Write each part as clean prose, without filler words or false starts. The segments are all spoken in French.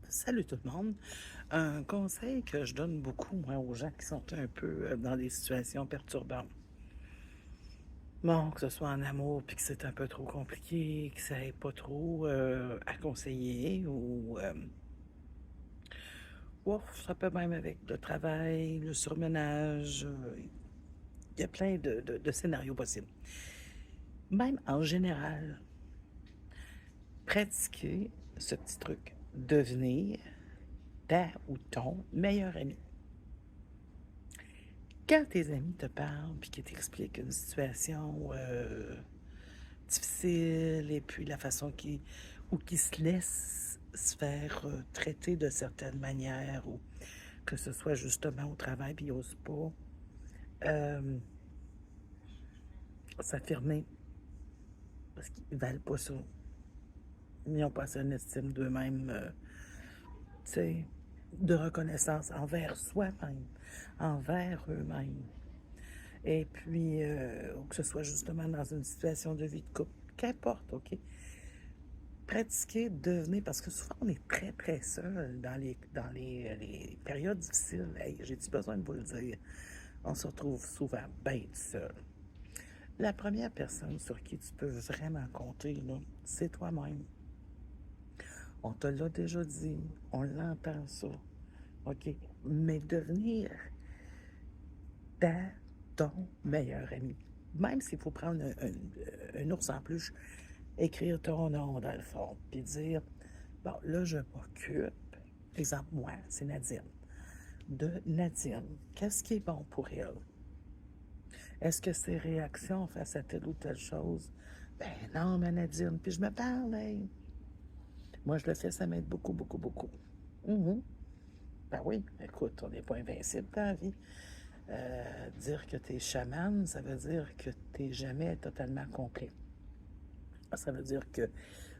Salut tout le monde. Un conseil que je donne beaucoup, moi, aux gens qui sont un peu dans des situations perturbantes. Bon, que ce soit en amour, puis que c'est un peu trop compliqué, que ça n'ait pas trop à conseiller, ou ça peut même avec le travail, le surmenage. Il y a plein de scénarios possibles. Même en général, pratiquer ce petit truc, devenir ta ou ton meilleur ami. Quand tes amis te parlent puis qu'ils t'expliquent une situation difficile et puis la façon qu'ils se laissent se faire traiter de certaines manières ou que ce soit justement au travail puis ils n'osent pas s'affirmer parce qu'ils ne valent pas ça. Ils n'ont pas assez une estime d'eux-mêmes, tu sais, de reconnaissance envers soi-même, envers eux-mêmes. Et puis, ou que ce soit justement dans une situation de vie de couple, qu'importe, OK? Pratiquer, devenir, parce que souvent on est très, très seul dans les périodes difficiles. Hey, j'ai-tu besoin de vous le dire? On se retrouve souvent bien seul. La première personne sur qui tu peux vraiment compter, là, c'est toi-même. On te l'a déjà dit, on l'entend ça, OK? Mais devenir ta, ton meilleur ami. Même s'il faut prendre un ours en peluche, écrire ton nom dans le fond, puis dire, bon, là, je m'occupe, exemple, moi, c'est Nadine, de Nadine. Qu'est-ce qui est bon pour elle? Est-ce que ses réactions face à telle ou telle chose? Ben non, mais Nadine, puis je me parle, hey. Moi, je le fais, ça m'aide beaucoup, beaucoup, beaucoup. Mhm. Ben oui, écoute, on n'est pas invincible dans la vie. Dire que tu es chamane, ça veut dire que tu n'es jamais totalement complet. Ça veut dire que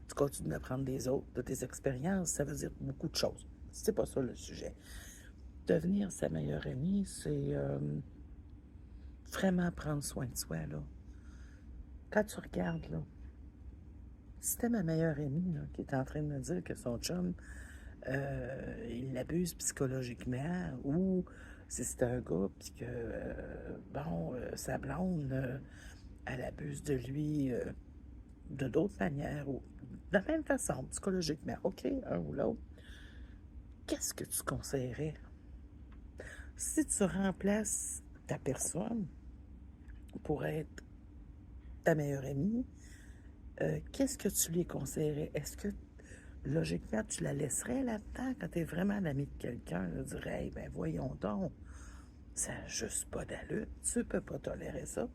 tu continues d'apprendre des autres, de tes expériences. Ça veut dire beaucoup de choses. C'est pas ça le sujet. Devenir sa meilleure amie, c'est vraiment prendre soin de soi, là. Quand tu regardes, là, si c'était ma meilleure amie, là, qui est en train de me dire que son chum, il l'abuse psychologiquement, ou si c'est un gars, puis que, sa blonde, elle abuse de lui de d'autres manières, ou de la même façon, psychologiquement, OK, un ou l'autre, qu'est-ce que tu conseillerais? Si tu remplaces ta personne pour être ta meilleure amie, qu'est-ce que tu lui conseillerais? Est-ce que, logiquement, tu la laisserais là-dedans quand tu es vraiment l'ami de quelqu'un? Tu dirais, hey, ben voyons donc, ça n'a juste pas d'allure. Tu ne peux pas tolérer ça.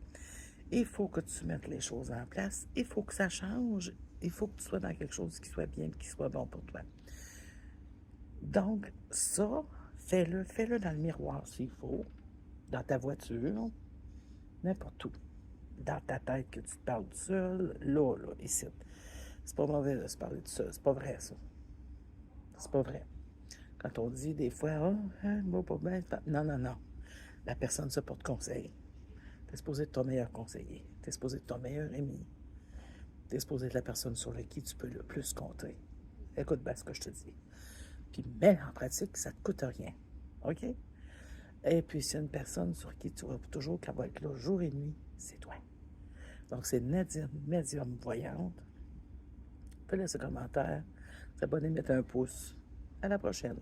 Il faut que tu mettes les choses en place. Il faut que ça change. Il faut que tu sois dans quelque chose qui soit bien et qui soit bon pour toi. Donc, ça, fais-le dans le miroir s'il faut, dans ta voiture, n'importe où. Dans ta tête que tu te parles tout seul, là, ici. C'est pas mauvais de se parler tout seul. C'est pas vrai, ça. C'est pas vrai. Quand on dit des fois, ah, hein, moi, pas bien. Non, non, non. La personne se porte conseil. T'es supposé être ton meilleur conseiller. T'es supposé être ton meilleur ami. T'es supposé être la personne sur laquelle tu peux le plus compter. Écoute bien ce que je te dis. Puis mets en pratique, ça te coûte rien. OK? Et puis, c'est une personne sur qui tu vas toujours qu'elle va être là jour et nuit, c'est toi. Donc, c'est Nadine, médium voyante. Fais-le ce commentaire. S'abonner, mettre un pouce. À la prochaine.